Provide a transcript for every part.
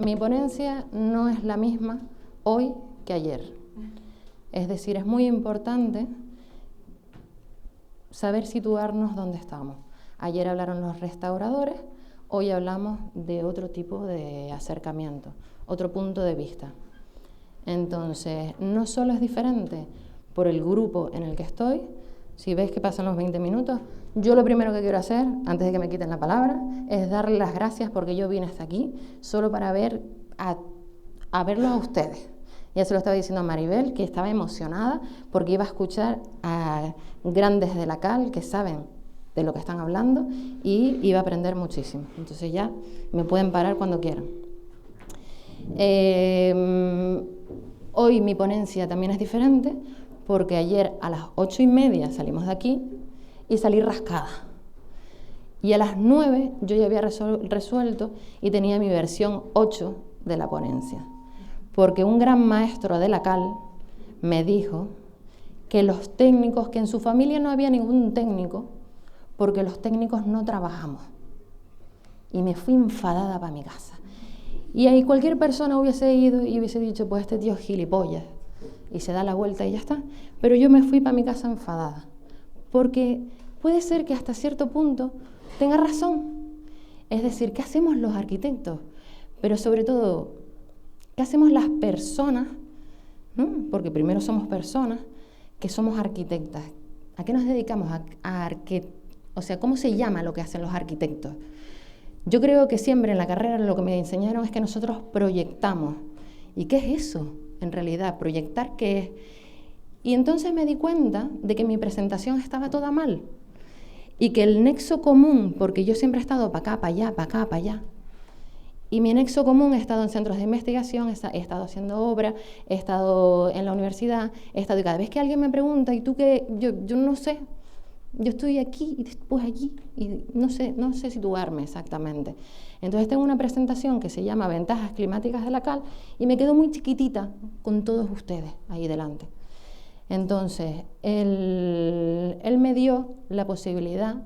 Mi ponencia no es la misma hoy que ayer. Es decir, es muy importante saber situarnos donde estamos. Ayer hablaron los restauradores, hoy hablamos de otro tipo de acercamiento, otro punto de vista. Entonces, no solo es diferente por el grupo en el que estoy. Si veis que pasan los 20 minutos, yo lo primero que quiero hacer, antes de que me quiten la palabra, es darle las gracias porque yo vine hasta aquí solo para ver a verlos a ustedes. Ya se lo estaba diciendo a Maribel, que estaba emocionada porque iba a escuchar a grandes de la CAL que saben de lo que están hablando y iba a aprender muchísimo. Entonces ya me pueden parar cuando quieran. Hoy mi ponencia también es diferente porque ayer a las 8:30 salimos de aquí y salí rascada. Y a las 9 yo ya había resuelto y tenía mi versión 8 de la ponencia. Porque un gran maestro de la CAL me dijo que los técnicos, que en su familia no había ningún técnico, porque los técnicos no trabajamos. Y me fui enfadada para mi casa. Y ahí cualquier persona hubiese ido y hubiese dicho, pues este tío es gilipollas, y se da la vuelta y ya está. Pero yo me fui para mi casa enfadada, porque puede ser que hasta cierto punto tenga razón. Es decir, ¿qué hacemos los arquitectos? Pero sobre todo, ¿qué hacemos las personas? ¿No? Porque primero somos personas que somos arquitectas. ¿A qué nos dedicamos? O sea, ¿cómo se llama lo que hacen los arquitectos? Yo creo que siempre en la carrera lo que me enseñaron es que nosotros proyectamos. ¿Y qué es eso? En realidad, ¿proyectar qué es? Y entonces me di cuenta de que mi presentación estaba toda mal. Y que el nexo común, porque yo siempre he estado para acá, para allá, para acá, para allá. Y mi nexo común, he estado en centros de investigación, he estado haciendo obra, he estado en la universidad, he estado, y cada vez que alguien me pregunta, ¿y tú qué? Yo no sé. Yo estoy aquí y después allí y no sé situarme exactamente. Entonces tengo una presentación que se llama Ventajas Climáticas de la CAL y me quedo muy chiquitita con todos ustedes ahí delante. Entonces, él me dio la posibilidad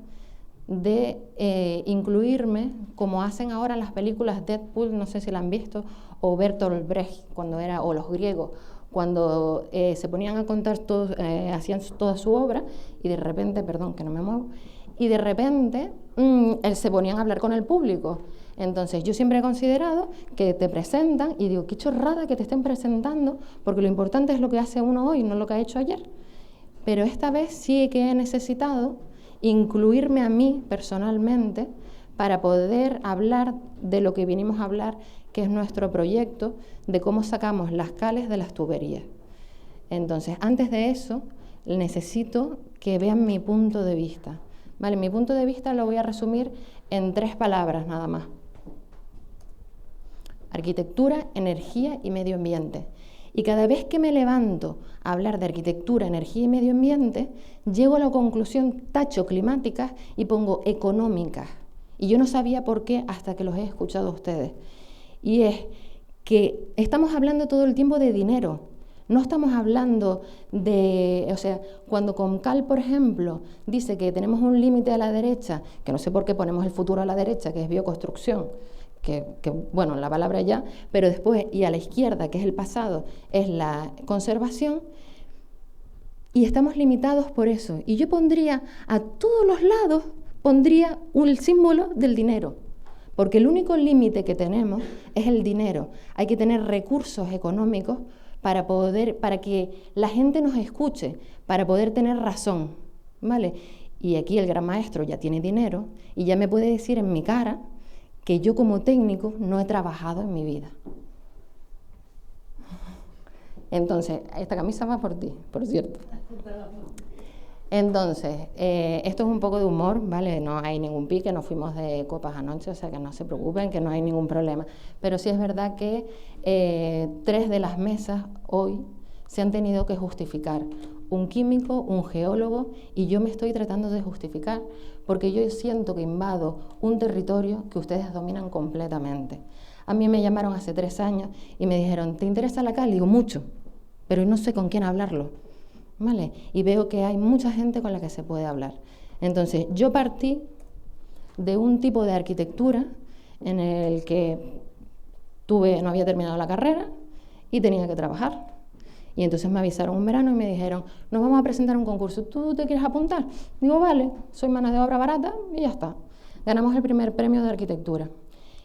de incluirme, como hacen ahora las películas Deadpool, no sé si la han visto, o Bertolt Brecht, o los griegos, cuando se ponían a contar hacían toda su obra y de repente, perdón que no me muevo, y de repente se ponían a hablar con el público. Entonces yo siempre he considerado que te presentan y digo, qué chorrada que te estén presentando, porque lo importante es lo que hace uno hoy, no lo que ha hecho ayer. Pero esta vez sí que he necesitado incluirme a mí personalmente para poder hablar de lo que vinimos a hablar, que es nuestro proyecto de cómo sacamos las cales de las tuberías. Entonces, antes de eso, necesito que vean mi punto de vista. ¿Vale? Mi punto de vista lo voy a resumir en 3 palabras nada más. Arquitectura, energía y medio ambiente. Y cada vez que me levanto a hablar de arquitectura, energía y medio ambiente, llego a la conclusión, tacho climáticas y pongo económicas. Y yo no sabía por qué hasta que los he escuchado a ustedes. Y es que estamos hablando todo el tiempo de dinero. No estamos hablando de, o sea, cuando Comcal, por ejemplo, dice que tenemos un límite a la derecha, que no sé por qué ponemos el futuro a la derecha, que es bioconstrucción, que bueno, la palabra ya, pero después, y a la izquierda, que es el pasado, es la conservación, y estamos limitados por eso. Y yo pondría a todos los lados, pondría el símbolo del dinero, porque el único límite que tenemos es el dinero. Hay que tener recursos económicos para que la gente nos escuche, para poder tener razón, ¿vale? Y aquí el gran maestro ya tiene dinero y ya me puede decir en mi cara que yo como técnico no he trabajado en mi vida. Entonces, esta camisa va por ti, por cierto. Entonces, esto es un poco de humor, ¿vale? No hay ningún pique, no fuimos de copas anoche, o sea que no se preocupen, que no hay ningún problema. Pero sí es verdad que 3 de las mesas hoy se han tenido que justificar. Un químico, un geólogo, y yo me estoy tratando de justificar porque yo siento que invado un territorio que ustedes dominan completamente. A mí me llamaron hace 3 años y me dijeron, ¿te interesa la CAL? Digo, mucho, pero no sé con quién hablarlo, ¿vale? Y veo que hay mucha gente con la que se puede hablar. Entonces, yo partí de un tipo de arquitectura en el que no había terminado la carrera y tenía que trabajar. Y entonces me avisaron un verano y me dijeron, nos vamos a presentar un concurso, ¿tú te quieres apuntar? Digo, vale, soy mano de obra barata y ya está. Ganamos el primer premio de arquitectura.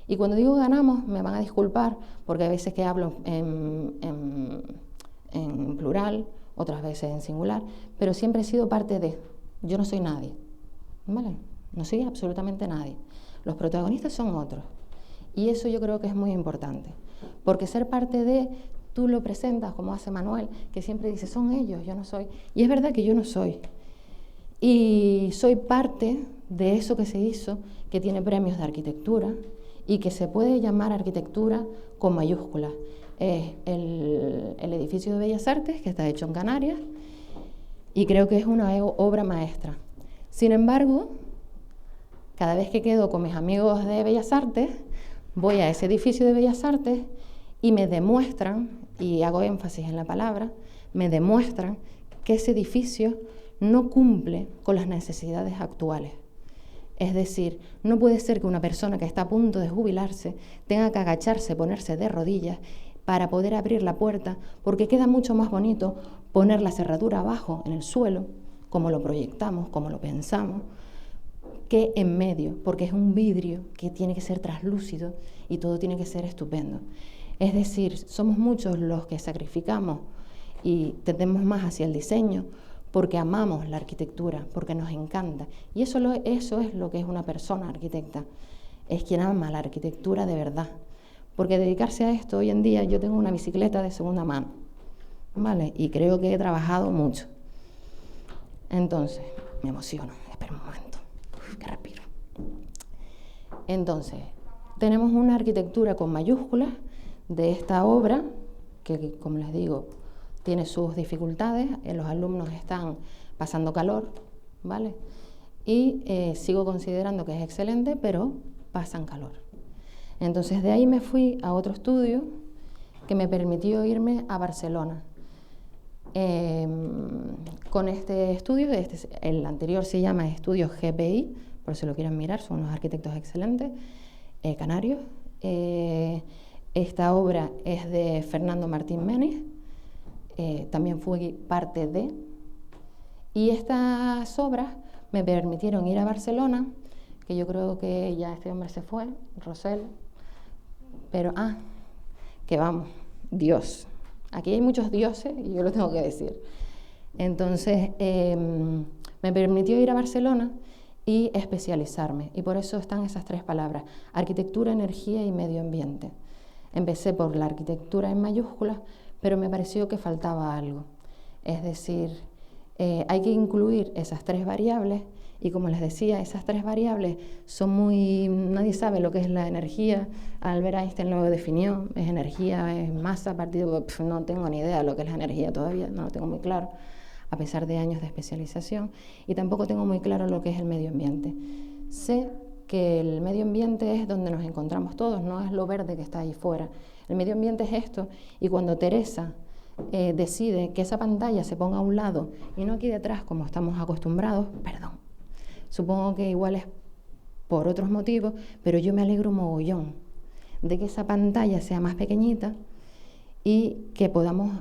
Y cuando digo ganamos, me van a disculpar, porque hay veces que hablo en plural, otras veces en singular, pero siempre he sido parte de. Yo no soy nadie, ¿vale? No soy absolutamente nadie. Los protagonistas son otros. Y eso yo creo que es muy importante, porque ser parte de, tú lo presentas como hace Manuel, que siempre dice, son ellos, yo no soy. Y es verdad que yo no soy. Y soy parte de eso que se hizo, que tiene premios de arquitectura y que se puede llamar arquitectura con mayúsculas. Es el edificio de Bellas Artes, que está hecho en Canarias, y creo que es una obra maestra. Sin embargo, cada vez que quedo con mis amigos de Bellas Artes, voy a ese edificio de Bellas Artes y me demuestran, y hago énfasis en la palabra, me demuestran que ese edificio no cumple con las necesidades actuales. Es decir, no puede ser que una persona que está a punto de jubilarse tenga que agacharse, ponerse de rodillas para poder abrir la puerta, porque queda mucho más bonito poner la cerradura abajo en el suelo, como lo proyectamos, como lo pensamos, que en medio, porque es un vidrio que tiene que ser translúcido y todo tiene que ser estupendo. Es decir, somos muchos los que sacrificamos y tendemos más hacia el diseño porque amamos la arquitectura, porque nos encanta. Y eso es lo que es una persona arquitecta, es quien ama la arquitectura de verdad. Porque dedicarse a esto hoy en día, yo tengo una bicicleta de segunda mano, ¿vale? Y creo que he trabajado mucho. Entonces, me emociono, espera un momento, que respiro. Entonces, tenemos una arquitectura con mayúsculas de esta obra, que como les digo, tiene sus dificultades, los alumnos están pasando calor, ¿vale? Y sigo considerando que es excelente, pero pasan calor. Entonces de ahí me fui a otro estudio que me permitió irme a Barcelona. Con este estudio, el anterior se llama Estudios GPI, por si lo quieren mirar, son unos arquitectos excelentes, canarios. Esta obra es de Fernando Martín Menis, también fui parte de, y estas obras me permitieron ir a Barcelona, que yo creo que ya este hombre se fue, Rosell, pero que vamos, Dios, aquí hay muchos dioses y yo lo tengo que decir. Entonces me permitió ir a Barcelona y especializarme, y por eso están esas tres palabras: arquitectura, energía y medio ambiente. Empecé por la arquitectura en mayúsculas, pero me pareció que faltaba algo. Es decir, hay que incluir esas tres variables, y como les decía, esas tres variables son nadie sabe lo que es la energía. Albert Einstein lo definió, es energía, es masa, partido, no tengo ni idea de lo que es la energía todavía, no lo tengo muy claro, a pesar de años de especialización, y tampoco tengo muy claro lo que es el medio ambiente. Sé que el medio ambiente es donde nos encontramos todos, no es lo verde que está ahí fuera. El medio ambiente es esto, y cuando Teresa decide que esa pantalla se ponga a un lado y no aquí detrás como estamos acostumbrados, supongo que igual es por otros motivos, pero yo me alegro mogollón de que esa pantalla sea más pequeñita y que podamos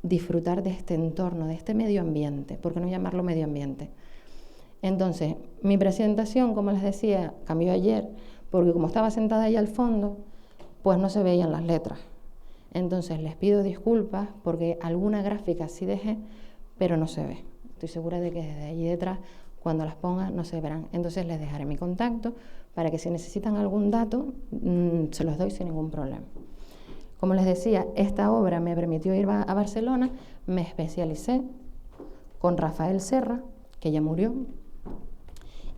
disfrutar de este entorno, de este medio ambiente, ¿por qué no llamarlo medio ambiente? Entonces, mi presentación, como les decía, cambió ayer, porque como estaba sentada ahí al fondo, pues no se veían las letras. Entonces les pido disculpas porque alguna gráfica sí dejé, pero no se ve. Estoy segura de que desde allí detrás, cuando las ponga, no se verán. Entonces les dejaré mi contacto para que si necesitan algún dato, se los doy sin ningún problema. Como les decía, esta obra me permitió ir a Barcelona, me especialicé con Rafael Serra, que ya murió,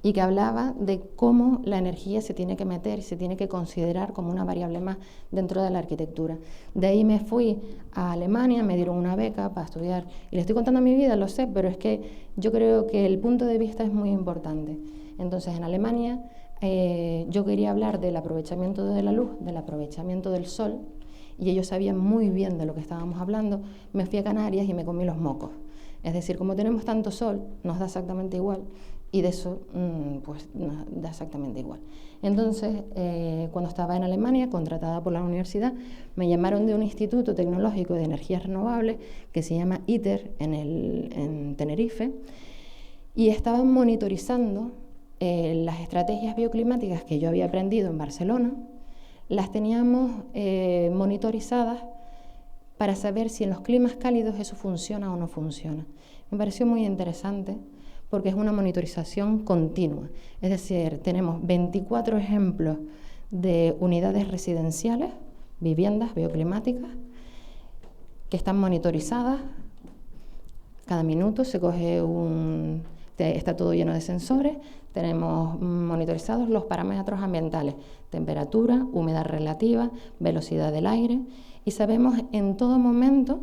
y que hablaba de cómo la energía se tiene que meter y se tiene que considerar como una variable más dentro de la arquitectura. De ahí me fui a Alemania, me dieron una beca para estudiar. Y les estoy contando mi vida, lo sé, pero es que yo creo que el punto de vista es muy importante. Entonces, en Alemania yo quería hablar del aprovechamiento de la luz, del aprovechamiento del sol, y ellos sabían muy bien de lo que estábamos hablando. Me fui a Canarias y me comí los mocos. Es decir, como tenemos tanto sol, nos da exactamente igual, y de eso pues da exactamente igual. Entonces, cuando estaba en Alemania, contratada por la universidad, me llamaron de un instituto tecnológico de energías renovables que se llama ITER en Tenerife, y estaban monitorizando las estrategias bioclimáticas que yo había aprendido en Barcelona. Las teníamos monitorizadas para saber si en los climas cálidos eso funciona o no funciona. Me pareció muy interesante porque es una monitorización continua. Es decir, tenemos 24 ejemplos de unidades residenciales, viviendas bioclimáticas, que están monitorizadas. Cada minuto se coge está todo lleno de sensores. Tenemos monitorizados los parámetros ambientales: temperatura, humedad relativa, velocidad del aire, y sabemos en todo momento.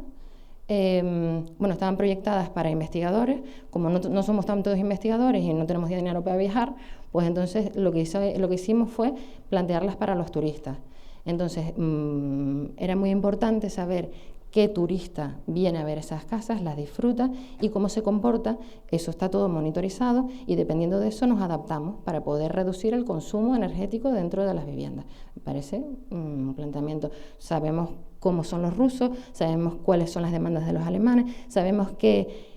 Estaban proyectadas para investigadores. Como no somos tantos investigadores y no tenemos dinero para viajar, pues entonces lo que hicimos fue plantearlas para los turistas. Entonces era muy importante saber qué turista viene a ver esas casas, las disfruta y cómo se comporta. Eso está todo monitorizado y dependiendo de eso nos adaptamos para poder reducir el consumo energético dentro de las viviendas. Me parece un planteamiento. Sabemos cómo son los rusos, sabemos cuáles son las demandas de los alemanes, sabemos que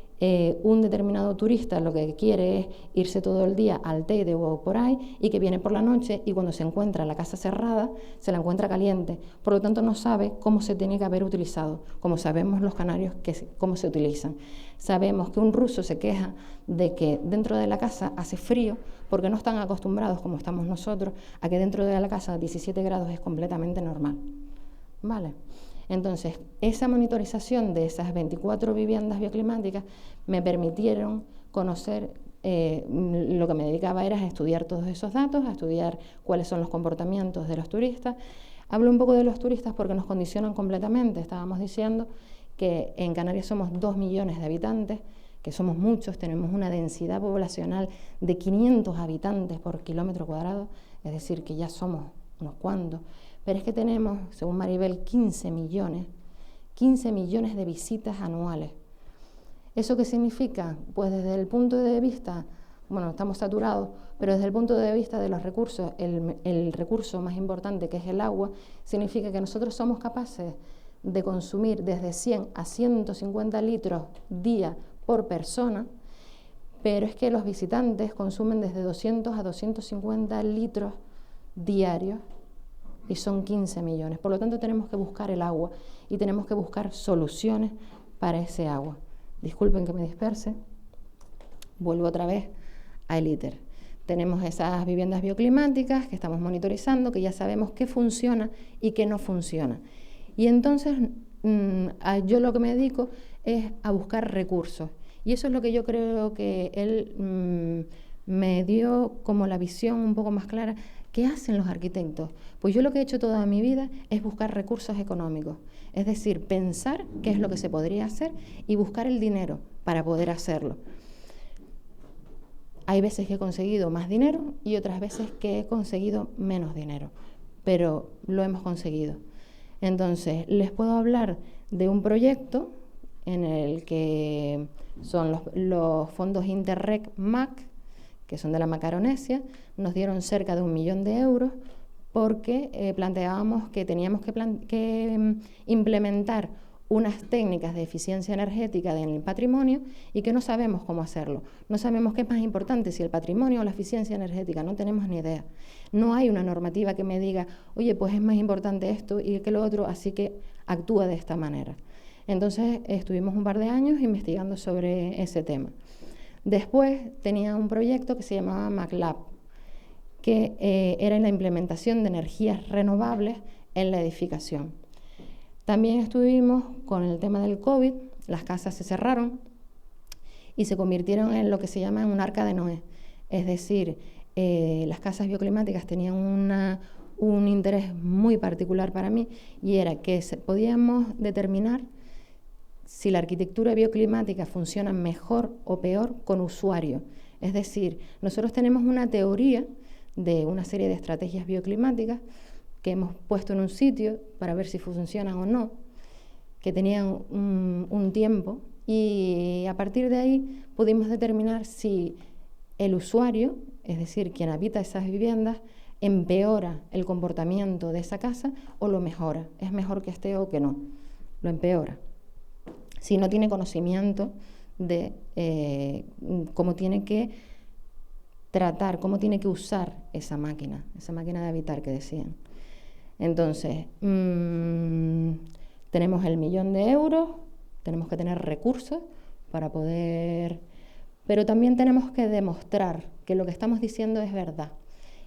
un determinado turista lo que quiere es irse todo el día al Teide o por ahí, y que viene por la noche y cuando se encuentra la casa cerrada se la encuentra caliente, por lo tanto no sabe cómo se tiene que haber utilizado, como sabemos los canarios cómo se utilizan. Sabemos que un ruso se queja de que dentro de la casa hace frío porque no están acostumbrados, como estamos nosotros, a que dentro de la casa 17 grados es completamente normal. ¿Vale? Entonces, esa monitorización de esas 24 viviendas bioclimáticas me permitieron conocer, lo que me dedicaba era a estudiar todos esos datos, a estudiar cuáles son los comportamientos de los turistas. Hablo un poco de los turistas porque nos condicionan completamente. Estábamos diciendo que en Canarias somos 2 millones de habitantes, que somos muchos, tenemos una densidad poblacional de 500 habitantes por kilómetro cuadrado, es decir, que ya somos unos cuantos. Pero es que tenemos, según Maribel, 15 millones de visitas anuales. ¿Eso qué significa? Pues desde el punto de vista, estamos saturados, pero desde el punto de vista de los recursos, el recurso más importante, que es el agua, significa que nosotros somos capaces de consumir desde 100 a 150 litros día por persona, pero es que los visitantes consumen desde 200 a 250 litros diarios, y son 15 millones. Por lo tanto, tenemos que buscar el agua y tenemos que buscar soluciones para ese agua. Disculpen que me disperse. Vuelvo otra vez al ITER. Tenemos esas viviendas bioclimáticas que estamos monitorizando, que ya sabemos qué funciona y qué no funciona. Y entonces, yo lo que me dedico es a buscar recursos. Y eso es lo que yo creo que él me dio como la visión un poco más clara. ¿Qué hacen los arquitectos? Pues yo lo que he hecho toda mi vida es buscar recursos económicos, es decir, pensar qué es lo que se podría hacer y buscar el dinero para poder hacerlo. Hay veces que he conseguido más dinero y otras veces que he conseguido menos dinero, pero lo hemos conseguido. Entonces, les puedo hablar de un proyecto en el que son los fondos Interreg MAC, que son de la Macaronesia. Nos dieron cerca de 1 millón de euros porque planteábamos que teníamos que implementar unas técnicas de eficiencia energética en el patrimonio y que no sabemos cómo hacerlo. No sabemos qué es más importante, si el patrimonio o la eficiencia energética, no tenemos ni idea. No hay una normativa que me diga, oye, pues es más importante esto y que lo otro, así que actúa de esta manera. Entonces estuvimos un par de años investigando sobre ese tema. Después tenía un proyecto que se llamaba MacLab, que era la implementación de energías renovables en la edificación. También estuvimos con el tema del COVID, las casas se cerraron y se convirtieron en lo que se llama un arca de Noé. Es decir, las casas bioclimáticas tenían un interés muy particular para mí, y era que podíamos determinar si la arquitectura bioclimática funciona mejor o peor con usuario. Es decir, nosotros tenemos una teoría de una serie de estrategias bioclimáticas que hemos puesto en un sitio para ver si funcionan o no, que tenían un tiempo, y a partir de ahí pudimos determinar si el usuario, es decir, quien habita esas viviendas, empeora el comportamiento de esa casa o lo mejora. Es mejor que esté o que no, lo empeora. Si no tiene conocimiento de cómo tiene que tratar, cómo tiene que usar esa máquina de habitar que decían. Entonces, tenemos el 1.000.000 de euros, tenemos que tener recursos para poder... Pero también tenemos que demostrar que lo que estamos diciendo es verdad.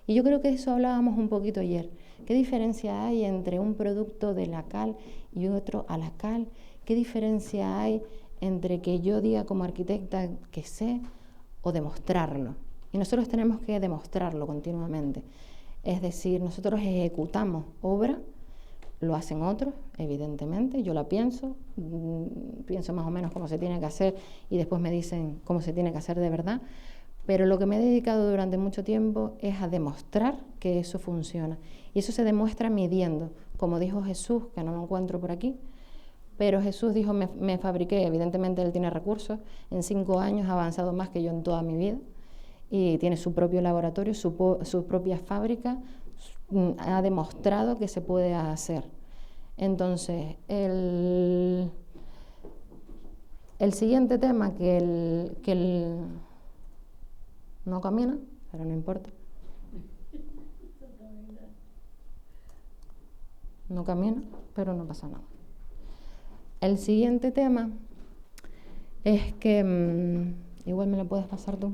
Y yo creo que eso hablábamos un poquito ayer. ¿Qué diferencia hay entre un producto de la cal y otro a la cal? ¿Qué diferencia hay entre que yo diga como arquitecta que sé o demostrarlo? Y nosotros tenemos que demostrarlo continuamente. Es decir, nosotros ejecutamos obra, lo hacen otros, evidentemente, yo la pienso más o menos cómo se tiene que hacer y después me dicen cómo se tiene que hacer de verdad, pero lo que me he dedicado durante mucho tiempo es a demostrar que eso funciona. Y eso se demuestra midiendo, como dijo Jesús, que no lo encuentro por aquí, pero Jesús dijo, me fabriqué, evidentemente él tiene recursos, en 5 años ha avanzado más que yo en toda mi vida, y tiene su propio laboratorio, su propia fábrica, ha demostrado que se puede hacer. Entonces, el siguiente tema no camina, pero no importa. No camina, pero no pasa nada. El siguiente tema es que, igual me lo puedes pasar tú.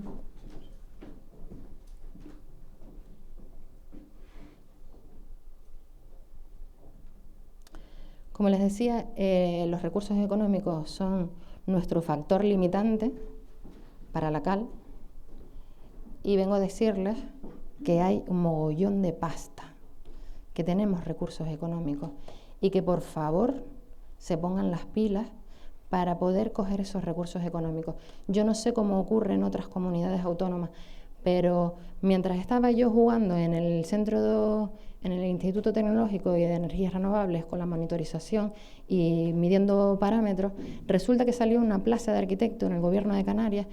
Como les decía, los recursos económicos son nuestro factor limitante para la cal y vengo a decirles que hay un mogollón de pasta, que tenemos recursos económicos y que por favor se pongan las pilas para poder coger esos recursos económicos. Yo no sé cómo ocurre en otras comunidades autónomas, pero mientras estaba yo jugando en el en el Instituto Tecnológico y de Energías Renovables con la monitorización y midiendo parámetros, resulta que salió una plaza de arquitecto en el Gobierno de Canarias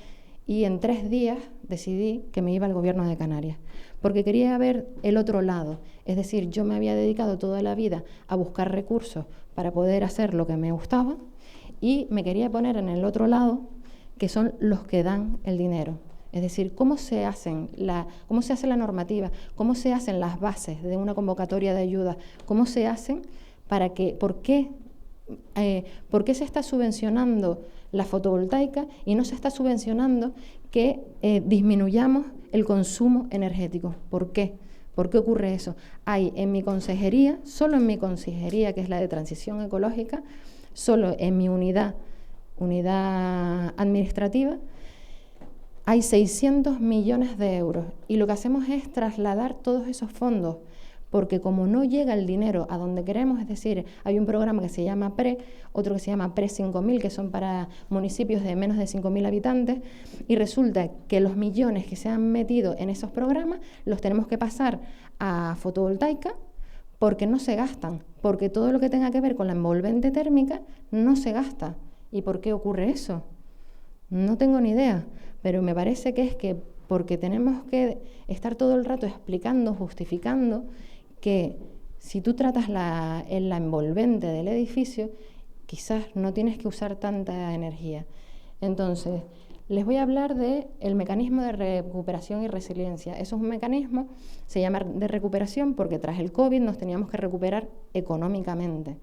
y en 3 días decidí que me iba al Gobierno de Canarias, porque quería ver el otro lado. Es decir, yo me había dedicado toda la vida a buscar recursos para poder hacer lo que me gustaba y me quería poner en el otro lado, que son los que dan el dinero. Es decir, cómo se hace la normativa, cómo se hacen las bases de una convocatoria de ayuda, cómo se hacen por qué se está subvencionando la fotovoltaica y no se está subvencionando que disminuyamos el consumo energético. ¿Por qué? ¿Por qué ocurre eso? Hay en mi consejería, solo en mi consejería, que es la de transición ecológica, solo en mi unidad administrativa, hay 600 millones de euros y lo que hacemos es trasladar todos esos fondos, porque como no llega el dinero a donde queremos, es decir, hay un programa que se llama PRE, otro que se llama PRE 5.000, que son para municipios de menos de 5.000 habitantes, y resulta que los millones que se han metido en esos programas los tenemos que pasar a fotovoltaica porque no se gastan, porque todo lo que tenga que ver con la envolvente térmica no se gasta. ¿Y por qué ocurre eso? No tengo ni idea, pero me parece que es porque tenemos que estar todo el rato explicando, justificando que si tú tratas la envolvente del edificio, quizás no tienes que usar tanta energía. Entonces, les voy a hablar del mecanismo de recuperación y resiliencia. Eso es un mecanismo, se llama de recuperación porque tras el COVID nos teníamos que recuperar económicamente.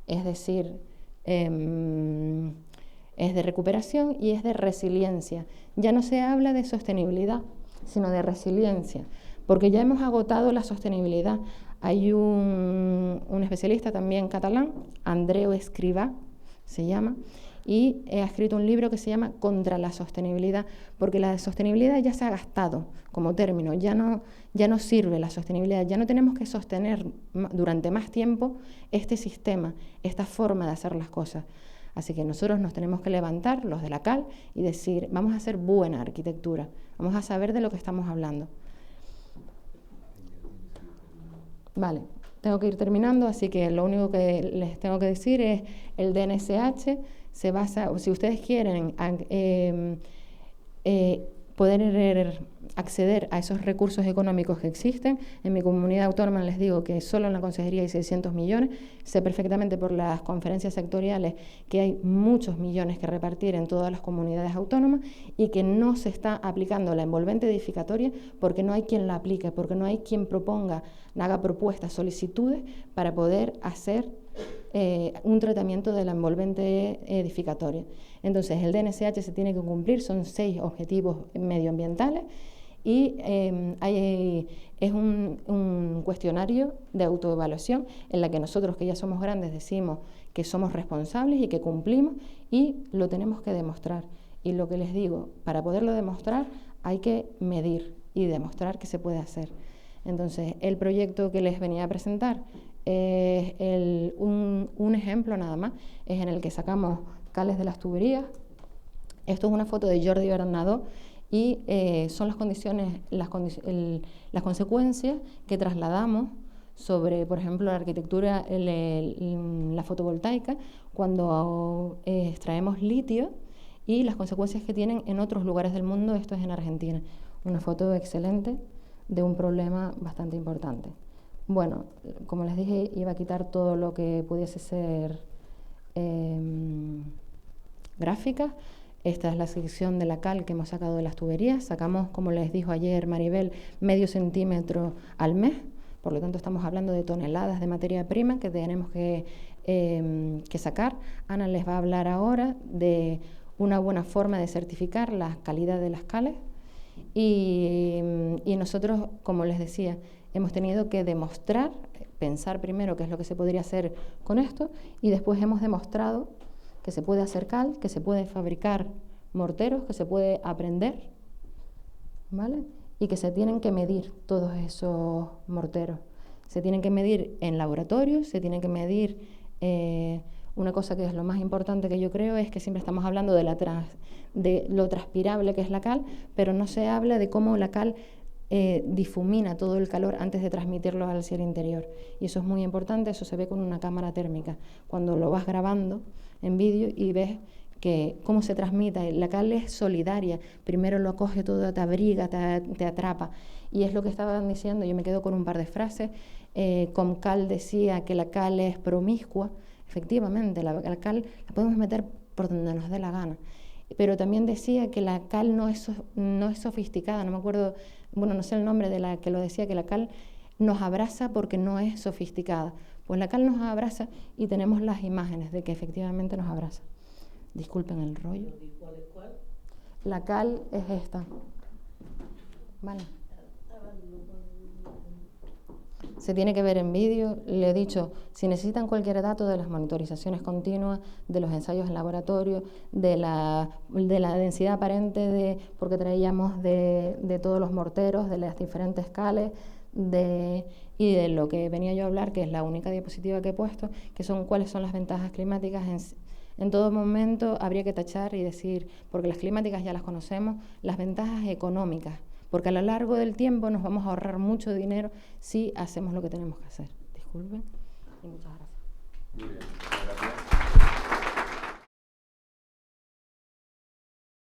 Es decir, es de recuperación y es de resiliencia. Ya no se habla de sostenibilidad, sino de resiliencia, porque ya hemos agotado la sostenibilidad. Hay un especialista también catalán, Andreu Escrivá se llama, y ha escrito un libro que se llama Contra la sostenibilidad, porque la sostenibilidad ya se ha gastado como término, ya no sirve la sostenibilidad, ya no tenemos que sostener durante más tiempo este sistema, esta forma de hacer las cosas. Así que nosotros nos tenemos que levantar, los de la cal, y decir, vamos a hacer buena arquitectura, vamos a saber de lo que estamos hablando. Vale, tengo que ir terminando, así que lo único que les tengo que decir es el DNSH se basa, si ustedes quieren poder acceder a esos recursos económicos que existen. En mi comunidad autónoma les digo que solo en la consejería hay 600 millones. Sé perfectamente por las conferencias sectoriales que hay muchos millones que repartir en todas las comunidades autónomas y que no se está aplicando la envolvente edificatoria porque no hay quien la aplique, porque no hay quien proponga, haga propuestas, solicitudes para poder hacer un tratamiento de la envolvente edificatoria. Entonces, el DNCH se tiene que cumplir, son 6 objetivos medioambientales y es un cuestionario de autoevaluación en la que nosotros, que ya somos grandes, decimos que somos responsables y que cumplimos y lo tenemos que demostrar. Y lo que les digo, para poderlo demostrar hay que medir y demostrar que se puede hacer. Entonces, el proyecto que les venía a presentar es un ejemplo nada más, es en el que sacamos cales de las tuberías. Esto es una foto de Jordi Bernadó y son las condiciones, las consecuencias que trasladamos sobre, por ejemplo, la arquitectura, la fotovoltaica, cuando extraemos litio y las consecuencias que tienen en otros lugares del mundo. Esto es en Argentina. Una foto excelente de un problema bastante importante. Bueno, como les dije, iba a quitar todo lo que pudiese ser gráfica. Esta es la sección de la cal que hemos sacado de las tuberías. Sacamos, como les dijo ayer Maribel, medio centímetro al mes. Por lo tanto, estamos hablando de toneladas de materia prima que tenemos que sacar. Ana les va a hablar ahora de una buena forma de certificar la calidad de las cales. Y nosotros, como les decía, hemos tenido que demostrar, pensar primero qué es lo que se podría hacer con esto y después hemos demostrado que se puede hacer cal, que se puede fabricar morteros, que se puede aprender, ¿vale? Y que se tienen que medir todos esos morteros. Se tienen que medir en laboratorios, se tienen que medir... una cosa que es lo más importante que yo creo es que siempre estamos hablando de lo transpirable que es la cal, pero no se habla de cómo la cal difumina todo el calor antes de transmitirlo al cielo interior. Y eso es muy importante, eso se ve con una cámara térmica. Cuando lo vas grabando en vídeo y ves que cómo se transmite, la cal es solidaria, primero lo acoge todo, te abriga, te atrapa. Y es lo que estaban diciendo, yo me quedo con un par de frases. Comcal decía que la cal es promiscua. Efectivamente, la cal la podemos meter por donde nos dé la gana. Pero también decía que la cal no es sofisticada, no me acuerdo, bueno, no sé el nombre de la que lo decía, que la cal nos abraza porque no es sofisticada. Pues la cal nos abraza y tenemos las imágenes de que efectivamente nos abraza. Disculpen el rollo. ¿Cuál es cuál? La cal es esta. Vale. Se tiene que ver en vídeo. Le he dicho, si necesitan cualquier dato de las monitorizaciones continuas, de los ensayos en laboratorio, de la densidad aparente, porque traíamos de todos los morteros, de las diferentes cales, y de lo que venía yo a hablar, que es la única diapositiva que he puesto, que son cuáles son las ventajas climáticas. En todo momento habría que tachar y decir, porque las climáticas ya las conocemos, las ventajas económicas, porque a lo largo del tiempo nos vamos a ahorrar mucho dinero si hacemos lo que tenemos que hacer. Disculpen y muchas gracias. Muy bien, muchas gracias.